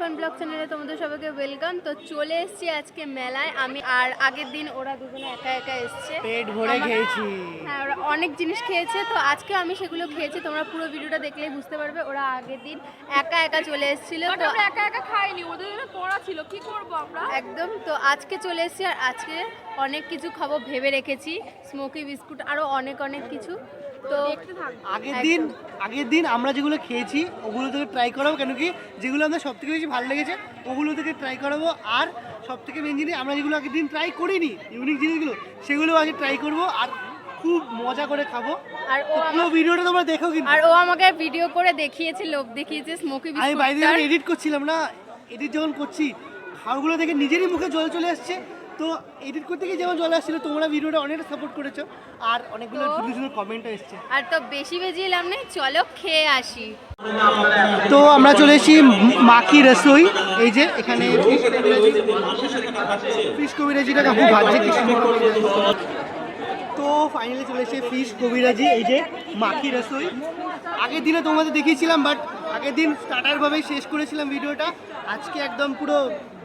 Fun blog চ্যানেলে তোমাদের সবাইকে ওয়েলকাম। তো চলে এসেছি আজকে মেলায় আমি, আর আগের দিন ওরা দুজনে একা একা এসছে, পেট ভরে খেয়েছি। হ্যাঁ, ওরা অনেক জিনিস খেয়েছে, তো আজকে আমি সেগুলো খেয়েছি। তোমরা পুরো ভিডিওটা দেখলেই বুঝতে পারবে। ওরা আগের দিন একা একা চলে এসেছিল, তো আমরা একা একা খাইনি, ওদের জন্য পড়া ছিল, কি করব আমরা একদম। তো আজকে চলে এসেছি, আর আজকে অনেক কিছু খাবো ভেবে রেখেছি, স্মোকি বিস্কুট আরও অনেক অনেক কিছু। তো আগের দিন আমরা যেগুলো খেয়েছি ওগুলো থেকে ট্রাই করাবো, কেন কি যেগুলো আমাদের সব থেকে বেশি ভালো লেগেছে ওগুলো থেকে ট্রাই করাবো। আর সব থেকে মেন জিনিস আমরা যেগুলো আগের দিন ট্রাই করিনি, ইউনিক জিনিসগুলো, সেগুলো আগে ট্রাই করবো আর খুব মজা করে খাবো। আর ও পুরো ভিডিওটা তোমরা দেখো কিন্তু। আর ও আমাকে ভিডিও করে দেখিয়েছে, লোভ দেখিয়েছে স্মোকি আমি বিস্কুট। বাইরে এডিট করছিলাম না, এডিট যখন করছি খাওয়াগুলো দেখে নিজেরই মুখে জল চলে আসছে। তো এডিট করতে গিয়ে যেমন জল আসছিল, তোমরা ভিডিওটা অনেকটা সাপোর্ট করেছো আর অনেকগুলো সুন্দর সুন্দর কমেন্টও এসছে। আর তো বেশি বেশি লাভ নেই, চলো খেয়ে আসি। তো আমরা চলে এসেছি মাখি রসোই। এই যে এখানে ফিশ কবিরাজিটা কাকু ভাজছে কি সুন্দর করে। তো ফাইনালি চলে এসেছে ফিশ কবিরাজি, এই যে মাখি রসোই। আগের দিনে তোমাদের দেখিয়েছিলাম, বাট আগের দিন স্টার্টারভাবেই শেষ করেছিলাম ভিডিওটা। আজকে একদম পুরো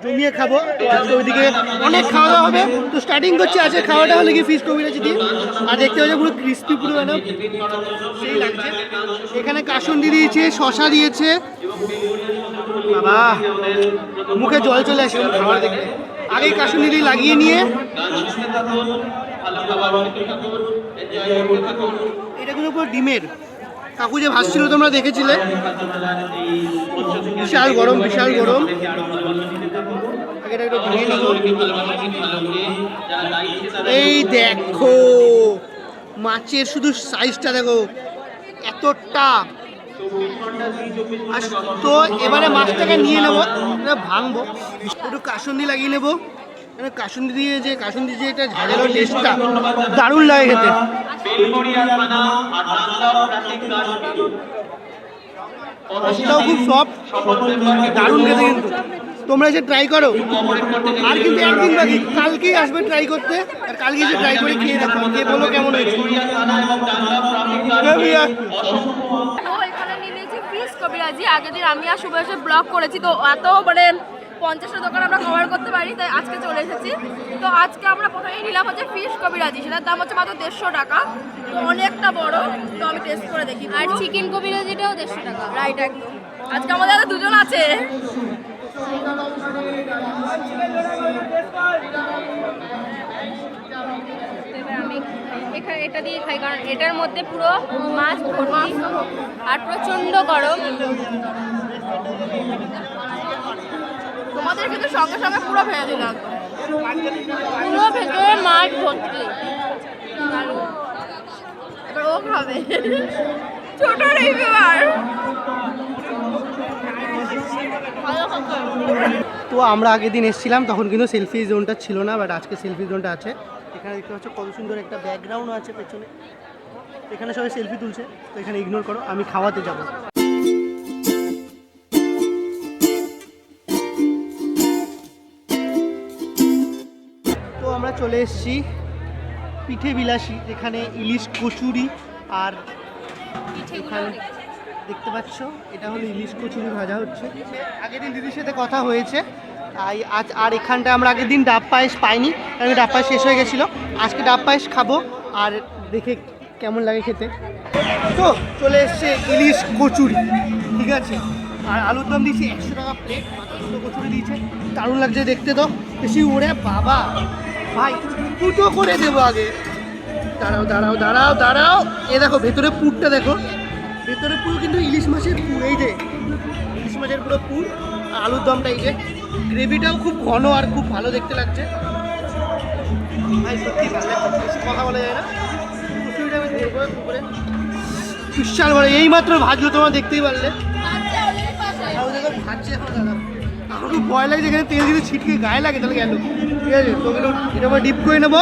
জমিয়ে খাবো। তো আজকে ওইদিকে অনেক খাওয়া দাওয়া হবে। তো স্টার্টিং করছি আজকে খাওয়াটা হলে কি ফিশ কবিরাজি দিয়ে। আর দেখতে পাচ্ছি পুরো ক্রিস্পি, পুরো একদম সেই লাগছে। এখানে কাসুন্দি দিয়েছে, শশা দিয়েছে, বাবা মুখে জল চলে আসে খাবার দেখতে। আগেই কাসুন্দি দিয়ে লাগিয়ে নিয়ে এটা কিন্তু পুরো ডিমের। কাকু যে ভাসছিল তোমরা দেখেছিলে, বিশাল গরম বিশাল গরম। এই দেখো মাছের শুধু সাইজটা দেখো, এতটা। তো এবারে মাছটাকে নিয়ে নেবো, ভাঙবো, একটু কাসুন্দি লাগিয়ে নেবো। কাসুন্দি দিয়ে যে এটা ঝাঁঝালো টেস্টটা দারুণ লাগে খেতে। মাছটাও খুব সফট, দারুণ খেতে। কিন্তু তোমরা এসে ট্রাই করো। আর কিন্তু একদিন বাকি, কালকেই আসবে ট্রাই করতে। আর কালকে এসে ট্রাই করে খেয়ে দেখো, খেয়ে বলো কেমন হয়েছে। এখানে নিয়ে নিয়েছি ফিশ কবিরাজি। আগের দিন আমি আর শুভেশে ব্লগ করেছি, তো এত মানে 50টা দোকান আমরা কভার করতে পারি, তাই আজকে চলে এসেছি। তো আজকে আমরা প্রথমেই নিলাম হচ্ছে ফিশ কবিরাজি, সেটার দাম হচ্ছে মাত্র 150 টাকা। তো অনেকটা বড়, তো আমি টেস্ট করে দেখি। আর চিকেন কবিরাজিটাও 150 টাকা। রাইট, একদম। আজকে আমাদের আরো দুজন আছে। আমি এটা দিয়ে খাই, কারণ এটার মধ্যে পুরো মাছ ভর্তি আর প্রচণ্ড গরম। তোমাদের কিন্তু সঙ্গে সঙ্গে পুরো ভেজে দিলাম, পুরো ভেতরে মাছ ভর্তি। এবার ও খাবে ছোট রিভিউয়ার। তো আমরা আগের দিন এসেছিলাম, তখন কিন্তু সেলফি জোনটা ছিল না, বাট আজকে সেলফি জোনটা আছে। এখানে দেখতে পাচ্ছ কত সুন্দর একটা ব্যাকগ্রাউন্ড আছে পেছনে। এখানে সবাই সেলফি তুলছে, তো এখানে ইগনোর করো, আমি খাওয়াতে যাব। তো আমরা চলে এসেছি পিঠে বিলাসী, এখানে ইলিশ কচুরি। আর এখানে দেখতে পাচ্ছ এটা হলো ইলিশ কচুরি ভাজা হচ্ছে। আগের দিন দিদির সাথে কথা হয়েছে, তাই আজ আর এখানটা আমরা আগের দিন ডাব পায়েস পাইনি, কারণ ডাব পায়েস শেষ হয়ে গেছিলো। আজকে ডাব পায়েস খাবো আর দেখে কেমন লাগে খেতে। তো চলে এসছে ইলিশ কচুরি, ঠিক আছে। আর আলুর দম দিয়েছি 100 টাকা প্লেট, মাত্র দুটো কচুরি দিয়েছে, দারুণ লাগছে দেখতে। তো বেশি ওরে বাবা ভাই, দুটো করে দেবো আগে। দাঁড়াও দাঁড়াও দাঁড়াও দাঁড়াও, এ দেখো ভেতরে পুরটা দেখো, ভেতরে পুরো কিন্তু ইলিশ মাছের পুর। এই যে ইলিশ মাছের পুরো পুর। আর আলুর দমটা এই যে, গ্রেভিটাও খুব ঘন আর খুব ভালো দেখতে লাগছে। ভাই সত্যি ভালো লাগছে, বেশি কথা বলা যায় না। কচুরিটা আমি ধরবো উপরে, বিশাল বড়, এইমাত্র ভাজলো, তোমরা দেখতেই পারলে। ভাজছে এখন দাদা, আমার খুব ভয় লাগছে, এখানে তেল যদি ছিটকে গায়ে লাগে তাহলে গেল। ঠিক আছে, তো এগুলো এটা ডিপ করে নেবো,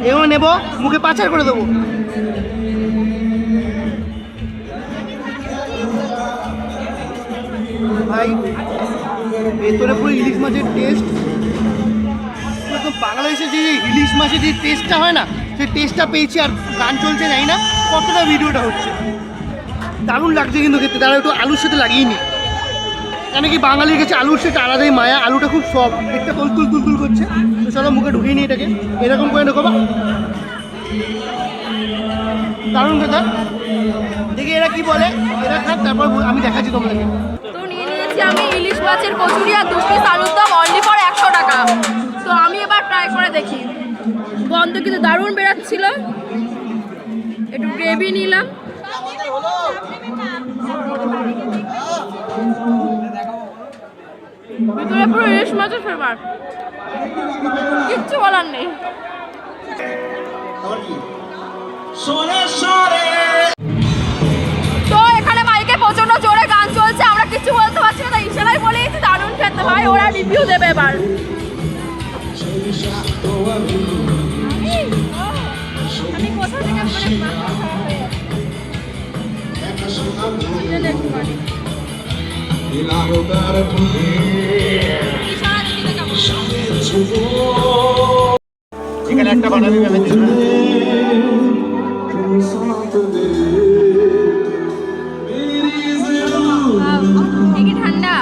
এগুলো নেবো, মুখে পাচার করে দেবো। ভাই ভেতরে পুরো ইলিশ মাছের টেস্ট, বাংলাদেশে যে ইলিশ মাছের যে টেস্টটা হয় না, সেই টেস্টটা পেয়েছি। আর গান চলছে, জানি না কতটা ভিডিওটা হচ্ছে, দারুণ লাগছে কিন্তু খেতে। তারা একটু আলুর সাথে লাগিয়ে নি, এখানে কি বাঙালির কাছে আলুর সেটা আলাদাই মায়া, আলুটা খুব সফট, একটা তুল তুল তুল করছে। তো চলো মুখে ঢুকিয়ে নিই এটাকে, এরকম করে ঢোকো। দারুণ কথা, দেখি এরা কি বলে, এরা খাক তারপর আমি দেখাচ্ছি তোমাদেরকে। তো নিয়ে নিয়েছি আমি ইলিশ মাছের কচুরি আর 2 পিস আলুর দম অনলি ফর 100 টাকা। তো আমি এবার ট্রাই করে দেখি। গন্ধ কিন্তু দারুণ বেরাচ্ছিল। একটু গ্রেভি নিলাম। ভিতরে পুরো ইলিশ মাছের ফ্লেভার, কিচ্ছু বলার নেই। তো এখানে মাইকে প্রচন্ড জোরে গান চলছে, আমরা কিছু বলতে পারছি না, তাই ইশারায় বলেছি দারুণ খেতে ভাই। ওরা রিভিউ দেবে এবার। আমি কোথা থেকে এখানে একটা বানাবি ভেবেছি। কি ঠান্ডা।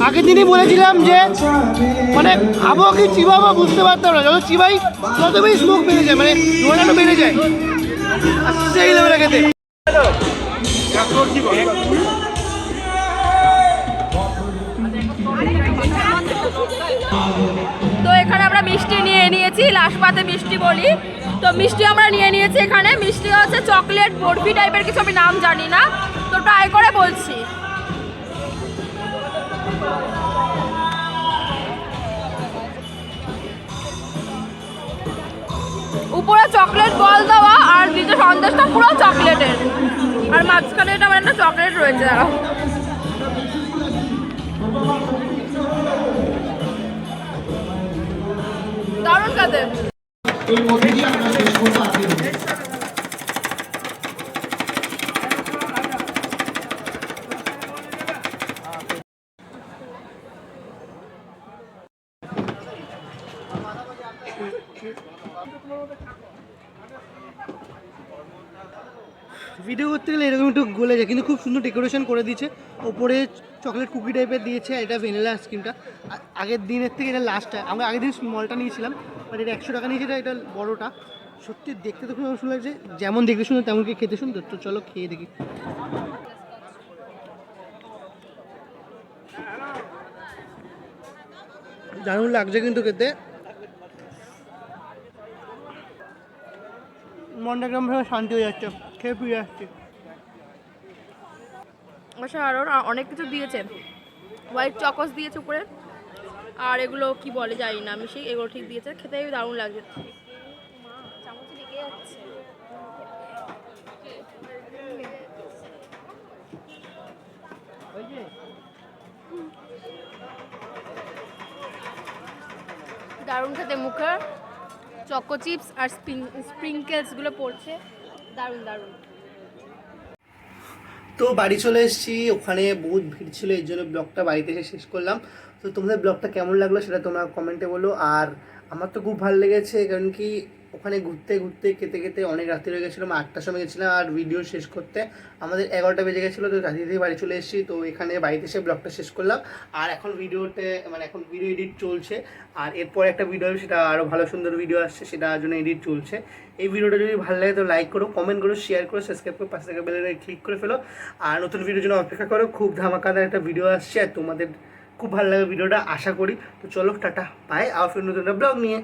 আগের দিনই বলেছিলাম যে মানে খাবো কি চিবাবো বুঝতে পারতাম না, যত চিবাই তত বেশি স্মোক বেড়ে যায়, মানে ধোঁয়াটা বেড়ে যায়, আর সেই লেভেলে খেতে। তো এখানে আমরা মিষ্টি নিয়ে নিয়েছি, লাস্ট পাতে মিষ্টি বলি। তো মিষ্টি আমরা নিয়ে নিয়েছি, এখানে মিষ্টি হচ্ছে চকলেট বরফি টাইপের কিছু, আমি নাম জানি না, তো ট্রাই করে বলছি। উপরে চকলেট বল দেওয়া আর নিচে সন্দেশটা পুরো চকলেটের, আর মাঝখানে এটা আমার একটা চকলেট রয়েছে। দারুণ খেতে। ভিডিও করতে গেলে এরকম একটু গলে যায়, কিন্তু খুব সুন্দর ডেকোরেশন করে দিয়েছে। ওপরে চকলেট কুকি টাইপের দিয়েছে, এটা ভ্যানিলা আইসক্রিমটা আগের দিনের থেকে এটা লাস্ট। আমরা আগের দিন স্মলটা নিয়েছিলাম, বাট এটা 100 টাকা নিয়েছে, এটা বড়োটা। সত্যি দেখতে তো খুব সুন্দর লাগছে, যেমন দেখতে সুন্দর তেমন কি খেতে সুন্দর। তো চলো খেয়ে দেখি। দারুণ লাগছে কিন্তু খেতে, মনটা একদম শান্তি হয়ে যাচ্ছে, খেয়ে ফিরে যাচ্ছে। অসাধারণ, আর অনেক কিছু দিয়েছে, হোয়াইট চকোস দিয়েছে উপরে, আর এগুলো কি বলে জানি না আমি, সেই এগুলো ঠিক দিয়েছে, খেতে দারুণ লাগছে। দারুণ খেতে, মুখে চকো চিপস আর স্প্রিঙ্কেলসগুলো পড়ছে, দারুণ দারুণ। তো বাড়ি চলে এসেছি, ওখানে বহুত ভিড় ছিল, এর জন্য ব্লগটা বাড়িতে এসে শেষ করলাম। তো তোমাদের ব্লগটা কেমন লাগলো সেটা তোমরা কমেন্টে বলো। আর আমার তো খুব ভালো লেগেছে, কারণ কি ওখানে ঘুরতে ঘুরতে খেতে খেতে অনেক রাত্রি হয়ে গেছিলো। 8টার সময় গেছিলাম, আর ভিডিও শেষ করতে আমাদের 11টা বেজে গেছিলো। তো রাত্রি থেকে বাড়ি চলে এসেছি, তো এখানে বাড়িতে এসে ব্লগটা শেষ করলাম। আর এখন এখন ভিডিও এডিট চলছে, আর এরপর একটা ভিডিও, সেটা আরও ভালো সুন্দর ভিডিও আসছে, সেটার জন্য এডিট চলছে। এই ভিডিওটা যদি ভালো লাগে তো লাইক করো, কমেন্ট করো, শেয়ার করো, সাবস্ক্রাইব করো, পাশে থাকা বেল ক্লিক করে ফেলো। আর নতুন ভিডিওর জন্য অপেক্ষা করো, খুব ধামাকাদার একটা ভিডিও আসছে, আর তোমাদের খুব ভালো লাগে ভিডিওটা আশা করি। তো চলো টাটা, বাই, আর ফির নতুন একটা ব্লগ নিয়ে।